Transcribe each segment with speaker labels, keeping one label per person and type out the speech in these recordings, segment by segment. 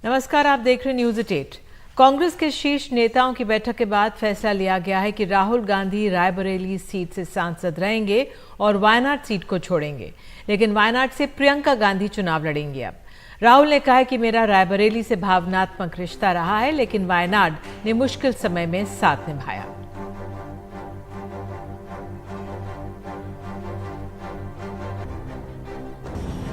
Speaker 1: नमस्कार, आप देख रहे हैं न्यूज 8। कांग्रेस के शीर्ष नेताओं की बैठक के बाद फैसला लिया गया है कि राहुल गांधी रायबरेली सीट से सांसद रहेंगे और वायनाड सीट को छोड़ेंगे, लेकिन वायनाड से प्रियंका गांधी चुनाव लड़ेंगी। अब राहुल ने कहा है कि मेरा रायबरेली से भावनात्मक रिश्ता रहा है, लेकिन वायनाड ने मुश्किल समय में साथ निभाया।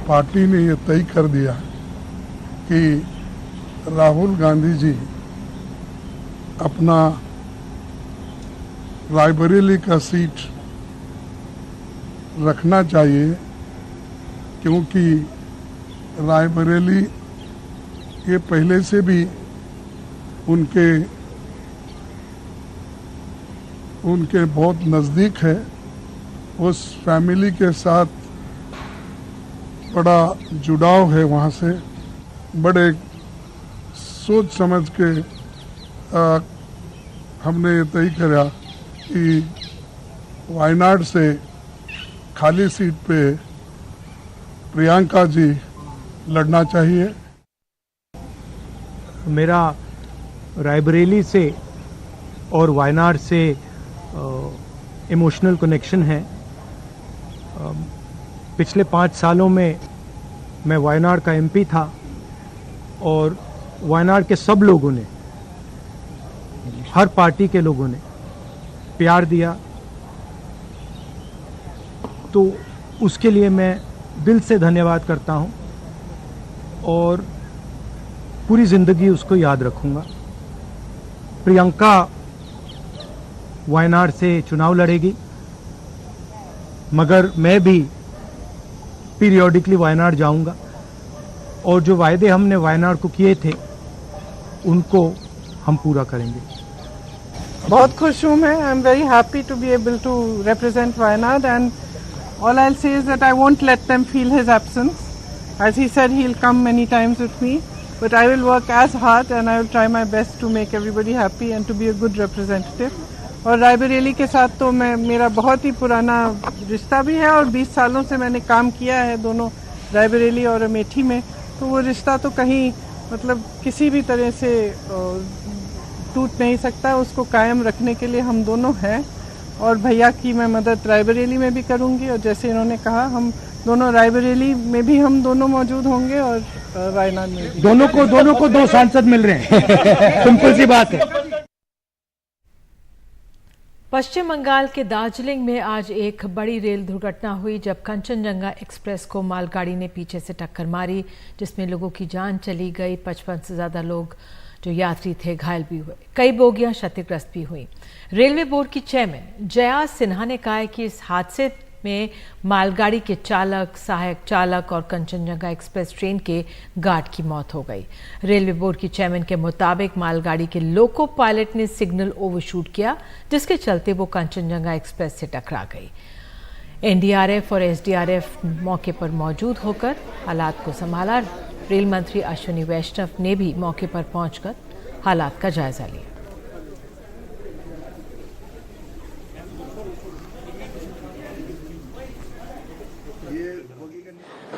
Speaker 2: पार्टी ने यह तय कर दिया कि राहुल गांधी जी अपना रायबरेली का सीट रखना चाहिए, क्योंकि रायबरेली ये पहले से भी उनके बहुत नज़दीक है। उस फैमिली के साथ बड़ा जुड़ाव है। वहाँ से बड़े सोच समझ के हमने ये तय किया कि वायनाड से खाली सीट पे प्रियंका जी लड़ना चाहिए।
Speaker 3: मेरा रायबरेली से और वायनाड से इमोशनल कनेक्शन है। पिछले 5 सालों में मैं वायनाड का एमपी था और वायनाड के सब लोगों ने, हर पार्टी के लोगों ने प्यार दिया, तो उसके लिए मैं दिल से धन्यवाद करता हूं और पूरी जिंदगी उसको याद रखूंगा। प्रियंका वायनाड से चुनाव लड़ेगी, मगर मैं भी पीरियोडिकली वायनाड जाऊंगा और जो वायदे हमने वायनाड को किए थे उनको हम पूरा करेंगे।
Speaker 4: बहुत खुश हूँ मैं। I am very happy to be able to represent Wayanad, and all I'll say is that I won't let them feel his absence. As he said, he'll come many times with me, but I will work as hard and I will try my best to make everybody happy and to be a good representative. और रायबरेली के साथ तो मेरा बहुत ही पुराना रिश्ता भी है और 20 सालों से मैंने काम किया है दोनों रायबरेली और अमेठी में, तो वो रिश्ता तो कहीं मतलब किसी भी तरह से टूट नहीं सकता। उसको कायम रखने के लिए हम दोनों हैं और भैया की मैं मदद रायबरेली में भी करूंगी और जैसे इन्होंने कहा हम दोनों रायबरेली में भी हम दोनों मौजूद होंगे और वायनाड में भी।
Speaker 3: दोनों को 2 सांसद मिल रहे हैं। सिंपल सी बात है।
Speaker 1: पश्चिम बंगाल के दार्जिलिंग में आज एक बड़ी रेल दुर्घटना हुई जब कंचनजंगा एक्सप्रेस को मालगाड़ी ने पीछे से टक्कर मारी, जिसमें लोगों की जान चली गई। 55 से ज्यादा लोग जो यात्री थे घायल भी हुए, कई बोगियां क्षतिग्रस्त भी हुई। रेलवे बोर्ड की चेयरमैन जया सिन्हा ने कहा है कि इस हादसे में मालगाड़ी के चालक, सहायक चालक और कंचनजंगा एक्सप्रेस ट्रेन के गार्ड की मौत हो गई। रेलवे बोर्ड की चेयरमैन के मुताबिक मालगाड़ी के लोको पायलट ने सिग्नल ओवरशूट किया, जिसके चलते वो कंचनजंगा एक्सप्रेस से टकरा गई। एनडीआरएफ और एसडीआरएफ मौके पर मौजूद होकर हालात को संभाला। रेल मंत्री अश्विनी वैष्णव ने भी मौके पर पहुंचकर हालात का जायजा लिया।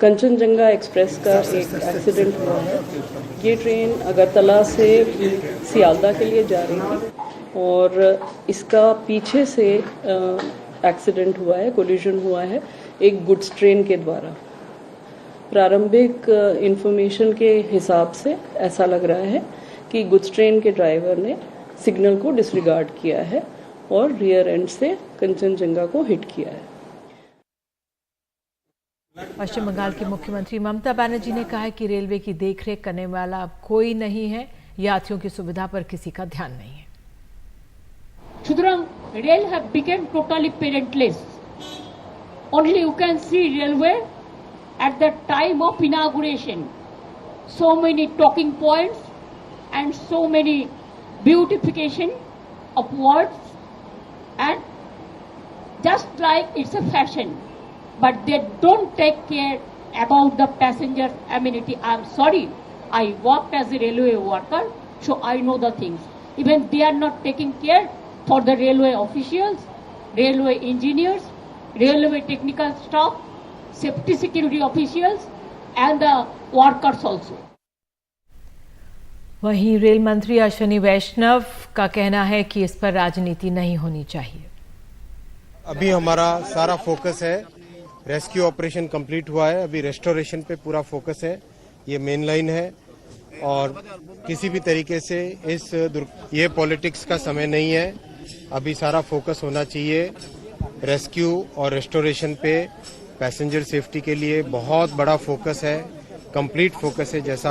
Speaker 5: कंचनजंगा एक्सप्रेस का एक एक्सीडेंट हुआ है। ये ट्रेन अगरतला से सियालदा के लिए जा रही थी और इसका पीछे से एक्सीडेंट हुआ है, कोलिजन हुआ है एक गुड्स ट्रेन के द्वारा। प्रारंभिक इंफॉर्मेशन के हिसाब से ऐसा लग रहा है कि गुड्स ट्रेन के ड्राइवर ने सिग्नल को डिसरिगार्ड किया है और रियर एंड से कंचनजंगा को हिट किया है।
Speaker 1: पश्चिम बंगाल की मुख्यमंत्री ममता बनर्जी ने कहा है कि रेलवे की देखरेख करने वाला अब कोई नहीं है, यात्रियों की सुविधा पर किसी का ध्यान नहीं है।
Speaker 6: सुतरां rail have become totally parentless. Only you can see railway at the time of inauguration, so many talking points and so many beautification of words, and just like it's a fashion, but they don't take care about the passengers' amenity. I'm sorry, I worked as a railway worker, so I know the things. Even they are not taking care for the railway officials, railway engineers, railway technical staff, safety security officials and the workers also.
Speaker 1: वहीं rail मंत्री अश्विनी वैष्णव का कहना है कि इस पर राजनीति नहीं होनी चाहिए।
Speaker 7: अभी हमारा सारा फोकस है, रेस्क्यू ऑपरेशन कंप्लीट हुआ है, अभी रेस्टोरेशन पे पूरा फोकस है। ये मेन लाइन है और किसी भी तरीके से ये पॉलिटिक्स का समय नहीं है। अभी सारा फोकस होना चाहिए रेस्क्यू और रेस्टोरेशन पे। पैसेंजर सेफ्टी के लिए बहुत बड़ा फोकस है, कंप्लीट फोकस है, जैसा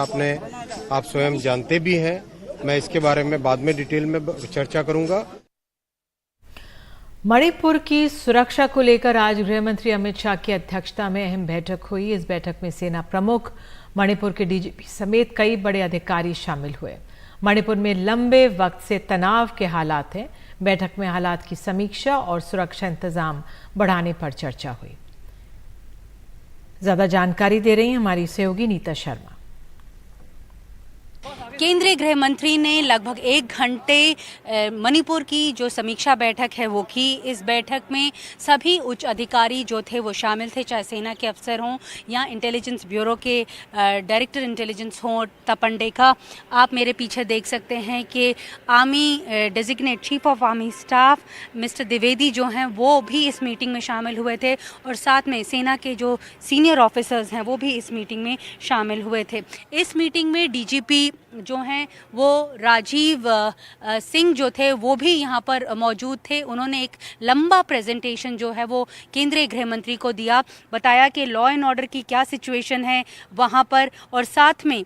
Speaker 7: आप स्वयं जानते भी हैं। मैं इसके बारे में बाद में डिटेल में चर्चा करूंगा।
Speaker 1: मणिपुर की सुरक्षा को लेकर आज गृह मंत्री अमित शाह की अध्यक्षता में अहम बैठक हुई। इस बैठक में सेना प्रमुख, मणिपुर के डीजीपी समेत कई बड़े अधिकारी शामिल हुए। मणिपुर में लंबे वक्त से तनाव के हालात हैं। बैठक में हालात की समीक्षा और सुरक्षा इंतजाम बढ़ाने पर चर्चा हुई। ज्यादा जानकारी दे रही हैं हमारी सहयोगी नीता शर्मा।
Speaker 8: केंद्रीय गृह मंत्री ने लगभग 1 घंटे मणिपुर की जो समीक्षा बैठक है वो की। इस बैठक में सभी उच्च अधिकारी जो थे वो शामिल थे, चाहे सेना के अफसर हों या इंटेलिजेंस ब्यूरो के डायरेक्टर इंटेलिजेंस हों तपन डेका। आप मेरे पीछे देख सकते हैं कि army designate chief of army staff mister Dwivedi जो हैं वो भी इस मीटिंग में शामिल हुए थे और साथ में सेना के जो सीनियर ऑफिसर्स हैं वो भी इस मीटिंग में शामिल हुए थे। इस मीटिंग में डीजीपी जो हैं वो राजीव सिंह जो थे वो भी यहाँ पर मौजूद थे। उन्होंने एक लंबा प्रेजेंटेशन जो है वो केंद्रीय गृह मंत्री को दिया, बताया कि लॉ एंड ऑर्डर की क्या सिचुएशन है वहाँ पर, और साथ में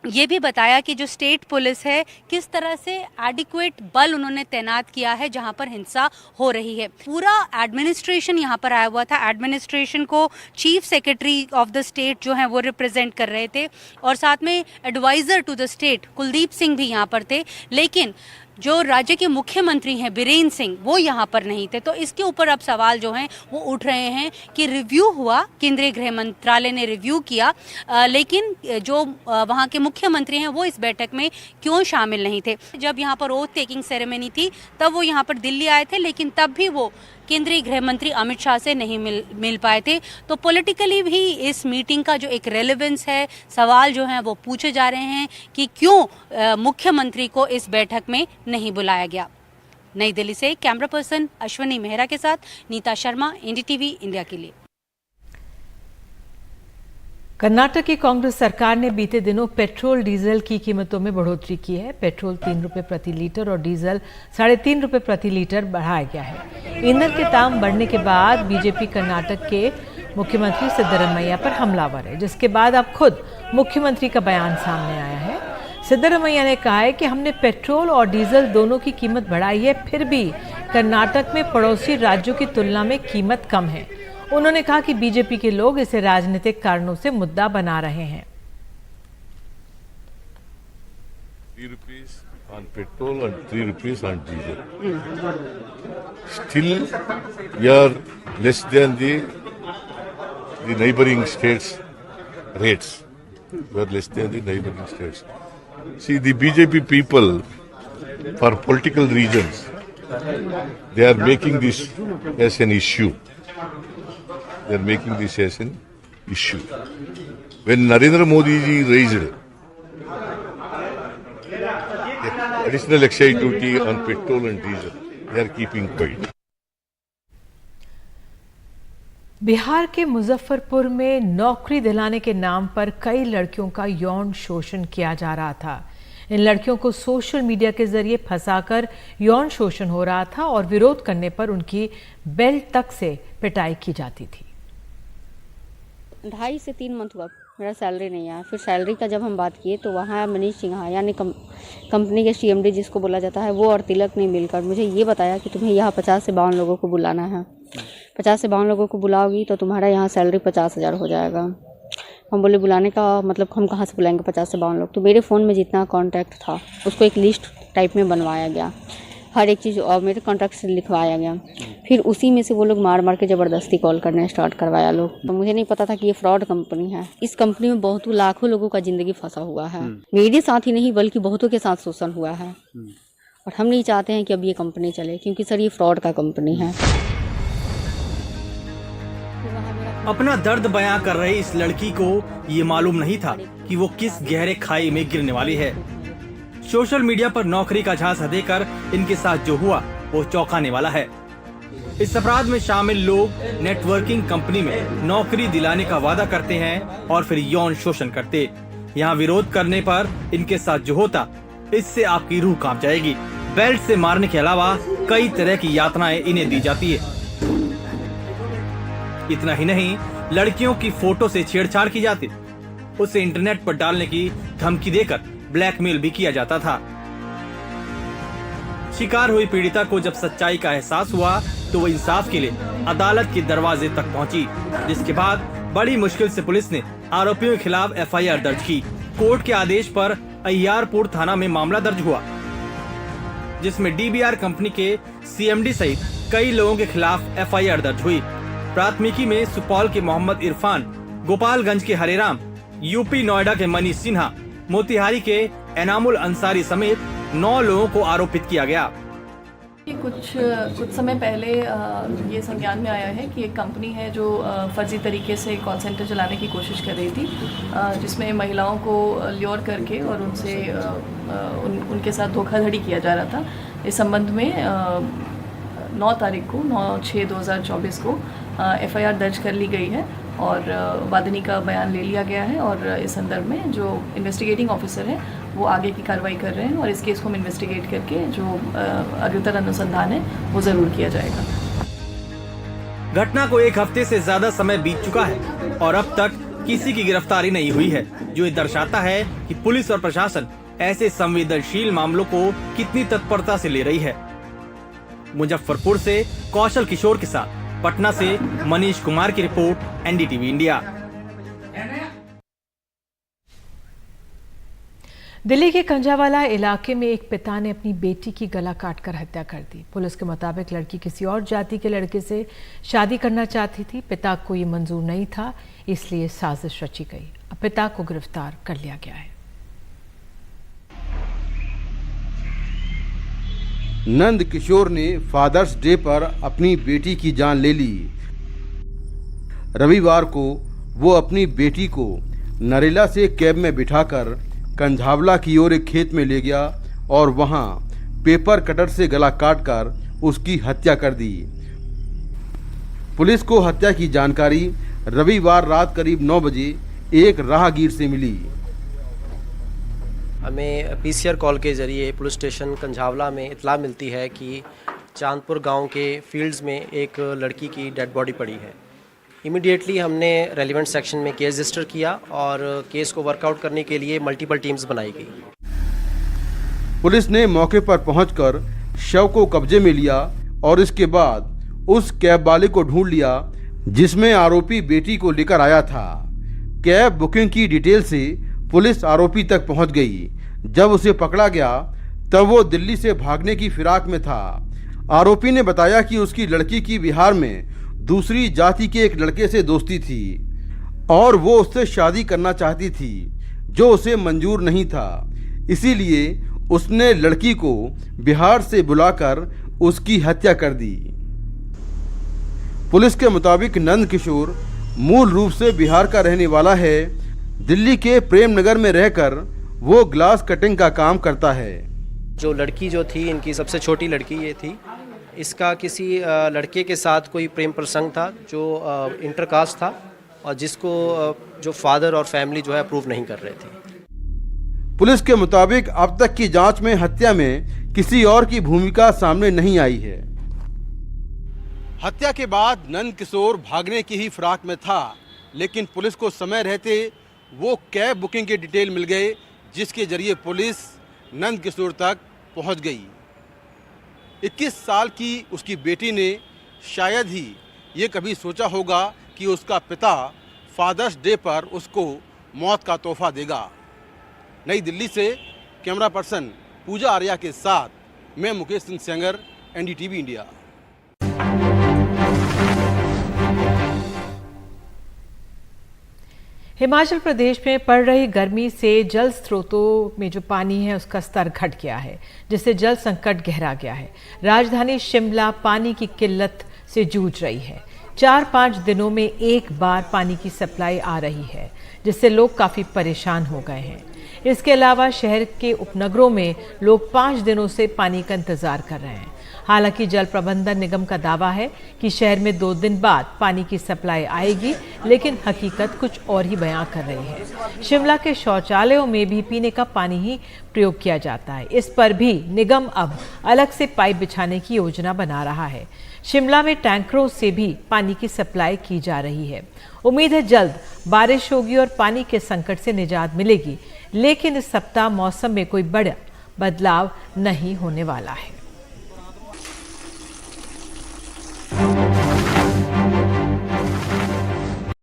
Speaker 8: ये भी बताया कि जो स्टेट पुलिस है किस तरह से एडिक्वेट बल उन्होंने तैनात किया है जहां पर हिंसा हो रही है। पूरा एडमिनिस्ट्रेशन यहां पर आया हुआ था। एडमिनिस्ट्रेशन को chief secretary of the state जो हैं वो रिप्रेजेंट कर रहे थे और साथ में adviser to the state Kuldeep Singh भी यहां पर थे, लेकिन जो राज्य के मुख्यमंत्री हैं बीरेन सिंह वो यहाँ पर नहीं थे। तो इसके ऊपर अब सवाल जो हैं वो उठ रहे हैं कि रिव्यू हुआ, केंद्रीय गृह मंत्रालय ने रिव्यू किया, लेकिन जो वहाँ के मुख्यमंत्री हैं वो इस बैठक में क्यों शामिल नहीं थे। जब यहाँ पर ओथ टेकिंग सेरेमनी थी तब वो यहाँ पर दिल्ली आए थे, लेकिन तब भी वो केंद्रीय गृह मंत्री अमित शाह से नहीं मिल पाए थे। तो पॉलिटिकली भी इस मीटिंग का जो एक रेलेवेंस है, सवाल जो हैं वो पूछे जा रहे हैं कि क्यों मुख्यमंत्री को इस बैठक में नहीं बुलाया गया। नई दिल्ली से कैमरा पर्सन अश्विनी मेहरा के साथ नीता शर्मा, एनडीटीवी इंडिया के लिए।
Speaker 1: कर्नाटक की कांग्रेस सरकार ने बीते दिनों पेट्रोल डीजल की कीमतों में बढ़ोतरी की है। पेट्रोल 3 रुपये प्रति लीटर और डीजल 3.5 रुपये प्रति लीटर बढ़ाया गया है। ईंधन के दाम बढ़ने के बाद बीजेपी कर्नाटक के मुख्यमंत्री सिद्धरमैया पर हमलावर है, जिसके बाद अब खुद मुख्यमंत्री का बयान सामने आया है। सिद्धरमैया ने कहा है कि हमने पेट्रोल और डीजल दोनों की कीमत बढ़ाई है, फिर भी कर्नाटक में पड़ोसी राज्यों की तुलना में कीमत कम है। उन्होंने कहा कि बीजेपी के लोग इसे राजनीतिक कारणों से मुद्दा बना रहे हैं।
Speaker 9: 3 rupees on petrol and 3 rupees on diesel. Still, we are less than the neighboring states' rates. We are less than the neighboring states. See, the BJP people, for political reasons, they are making this as an issue. They are making this as an issue. When Narendra Modi ji raised additional excise duty on petrol and diesel, they are keeping quiet.
Speaker 1: Bihar के मुजफ्फरपुर में नौकरी दिलाने के नाम पर कई लड़कियों का यौन शोषण किया जा रहा था। इन लड़कियों को सोशल मीडिया के जरिए फंसाकर यौन शोषण हो रहा था और विरोध करने पर उनकी बेल्ट तक से पिटाई की जाती थी।
Speaker 10: 2.5 से 3 मंथ हुआ मेरा सैलरी नहीं आया। फिर सैलरी का जब हम बात किए तो वहाँ मनीष सिन्हा यानी कंपनी के CMD जिसको बोला जाता है वो और तिलक ने मिलकर मुझे ये बताया कि तुम्हें यहाँ 50 से 52 लोगों को बुलाना है। 50 से 52 लोगों को बुलाओगी तो तुम्हारा यहाँ सैलरी 50,000 हो जाएगा। हम बोले बुलाने का मतलब हम कहाँ से बुलाएंगे 50 से 52 लोग। तो मेरे फ़ोन में जितना कॉन्टैक्ट था उसको एक लिस्ट टाइप में बनवाया गया, हर एक चीज़ और मेरे कॉन्टैक्ट से लिखवाया गया। फिर उसी में से वो लोग मार मार के ज़बरदस्ती कॉल करने स्टार्ट करवाया लोग। तो मुझे नहीं पता था कि ये फ्रॉड कंपनी है। इस कंपनी में बहुत लाखों लोगों का ज़िंदगी फंसा हुआ है। मेरे साथ ही नहीं बल्कि बहुतों के साथ शोषण हुआ है और हम नहीं चाहते हैं कि अब ये कंपनी चले, क्योंकि सर ये फ्रॉड का कंपनी है।
Speaker 11: अपना दर्द बयां कर रही इस लड़की को ये मालूम नहीं था कि वो किस गहरे खाई में गिरने वाली है। सोशल मीडिया पर नौकरी का झांसा देकर इनके साथ जो हुआ वो चौंकाने वाला है। इस अपराध में शामिल लोग नेटवर्किंग कंपनी में नौकरी दिलाने का वादा करते हैं और फिर यौन शोषण करते। यहाँ विरोध करने पर इनके साथ जो होता, इससे आपकी रूह कांप जाएगी। बेल्ट से मारने के अलावा कई तरह की यातनाएं इन्हें दी जाती है। इतना ही नहीं, लड़कियों की फोटो से छेड़छाड़ की जाती, उसे इंटरनेट पर डालने की धमकी देकर ब्लैकमेल भी किया जाता था। शिकार हुई पीड़िता को जब सच्चाई का एहसास हुआ तो वो इंसाफ के लिए अदालत के दरवाजे तक पहुंची, जिसके बाद बड़ी मुश्किल से पुलिस ने आरोपियों के खिलाफ एफआईआर दर्ज की। कोर्ट के आदेश पर अय्यारपुर थाना में मामला दर्ज हुआ, जिसमें डीबीआर कंपनी के सीएमडी सहित कई लोगों के खिलाफ एफआईआर दर्ज हुई। प्राथमिकी में सुपौल के मोहम्मद इरफान, गोपालगंज के हरेराम, यूपी नोएडा के मनीष सिन्हा, मोतिहारी के एनामुल अंसारी समेत 9 लोगों को आरोपित किया गया।
Speaker 12: कुछ समय पहले ये संज्ञान में आया है कि एक कंपनी है जो फर्जी तरीके से कॉल सेंटर चलाने की कोशिश कर रही थी, जिसमें महिलाओं को ल्योर करके और उनसे उनके साथ धोखाधड़ी किया जा रहा था। इस संबंध में 9 तारीख को 9/6/2024 को एफआईआर दर्ज कर ली गई है और वादनी का बयान ले लिया गया है और इस संदर्भ में जो इन्वेस्टिगेटिंग ऑफिसर है वो आगे की कार्रवाई कर रहे हैं और इस केस को हम इन्वेस्टिगेट करके जो अग्रतर अनुसंधान है वो ज़रूर किया जाएगा।
Speaker 11: घटना को 1 हफ्ते से ज्यादा समय बीत चुका है और अब तक किसी की गिरफ्तारी नहीं हुई है, जो ये दर्शाता है कि पुलिस और प्रशासन ऐसे संवेदनशील मामलों को कितनी तत्परता से ले रही है। मुजफ्फरपुर से कौशल किशोर के साथ पटना से मनीष कुमार की रिपोर्ट, एनडीटीवी इंडिया।
Speaker 1: दिल्ली के कंजावाला इलाके में एक पिता ने अपनी बेटी की गला काटकर हत्या कर दी। पुलिस के मुताबिक लड़की किसी और जाति के लड़के से शादी करना चाहती थी। पिता को ये मंजूर नहीं था, इसलिए साजिश रची गई। अब पिता को गिरफ्तार कर लिया गया है।
Speaker 13: नंद किशोर ने फादर्स डे पर अपनी बेटी की जान ले ली। रविवार को वो अपनी बेटी को नरेला से कैब में बिठाकर कंझावला की ओर एक खेत में ले गया और वहां पेपर कटर से गला काटकर उसकी हत्या कर दी। पुलिस को हत्या की जानकारी रविवार रात करीब 9 बजे एक राहगीर से मिली।
Speaker 14: हमें पीसीआर कॉल के ज़रिए पुलिस स्टेशन कंझावला में इतला मिलती है कि चांदपुर गांव के फील्ड्स में एक लड़की की डेड बॉडी पड़ी है। इमीडिएटली हमने रेलिवेंट सेक्शन में केस रजिस्टर किया और केस को वर्कआउट करने के लिए मल्टीपल टीम्स बनाई गई।
Speaker 13: पुलिस ने मौके पर पहुंचकर शव को कब्जे में लिया और इसके बाद उस कैब वाले को ढूंढ लिया जिसमें आरोपी बेटी को लेकर आया था। कैब बुकिंग की डिटेल से पुलिस आरोपी तक पहुंच गई। जब उसे पकड़ा गया तब वो दिल्ली से भागने की फिराक में था। आरोपी ने बताया कि उसकी लड़की की बिहार में दूसरी जाति के एक लड़के से दोस्ती थी और वो उससे शादी करना चाहती थी, जो उसे मंजूर नहीं था। इसीलिए उसने लड़की को बिहार से बुलाकर उसकी हत्या कर दी। पुलिस के मुताबिक नंद किशोर मूल रूप से बिहार का रहने वाला है। दिल्ली के प्रेम नगर में रहकर वो ग्लास कटिंग का काम करता है।
Speaker 14: जो लड़की जो थी, इनकी सबसे छोटी लड़की ये थी। इसका किसी लड़के के साथ कोई प्रेम प्रसंग था जो इंटरकास्ट था और जिसको जो फादर और फैमिली जो है अप्रूव नहीं कर रहे थे।
Speaker 13: पुलिस के मुताबिक अब तक की जांच में हत्या में किसी और की भूमिका सामने नहीं आई है। हत्या के बाद नंद किशोर भागने की ही फिराक में था, लेकिन पुलिस को समय रहते वो कैब बुकिंग के डिटेल मिल गए, जिसके जरिए पुलिस नंद किशोर तक पहुंच गई। 21 साल की उसकी बेटी ने शायद ही ये कभी सोचा होगा कि उसका पिता फादर्स डे पर उसको मौत का तोहफा देगा। नई दिल्ली से कैमरा पर्सन पूजा आर्या के साथ मैं मुकेश सिंह सेंगर, एनडीटीवी इंडिया।
Speaker 1: हिमाचल प्रदेश में पड़ रही गर्मी से जल स्रोतों में जो पानी है उसका स्तर घट गया है, जिससे जल संकट गहरा गया है। राजधानी शिमला पानी की किल्लत से जूझ रही है। 4-5 दिनों में एक बार पानी की सप्लाई आ रही है, जिससे लोग काफ़ी परेशान हो गए हैं। इसके अलावा शहर के उपनगरों में लोग 5 दिनों से पानी का इंतजार कर रहे हैं। हालांकि जल प्रबंधन निगम का दावा है कि शहर में 2 दिन बाद पानी की सप्लाई आएगी, लेकिन हकीकत कुछ और ही बयां कर रही है। शिमला के शौचालयों में भी पीने का पानी ही प्रयोग किया जाता है। इस पर भी निगम अब अलग से पाइप बिछाने की योजना बना रहा है। शिमला में टैंकरों से भी पानी की सप्लाई की जा रही है। उम्मीद है जल्द बारिश होगी और पानी के संकट से निजात मिलेगी, लेकिन इस सप्ताह मौसम में कोई बड़ा बदलाव नहीं होने वाला है।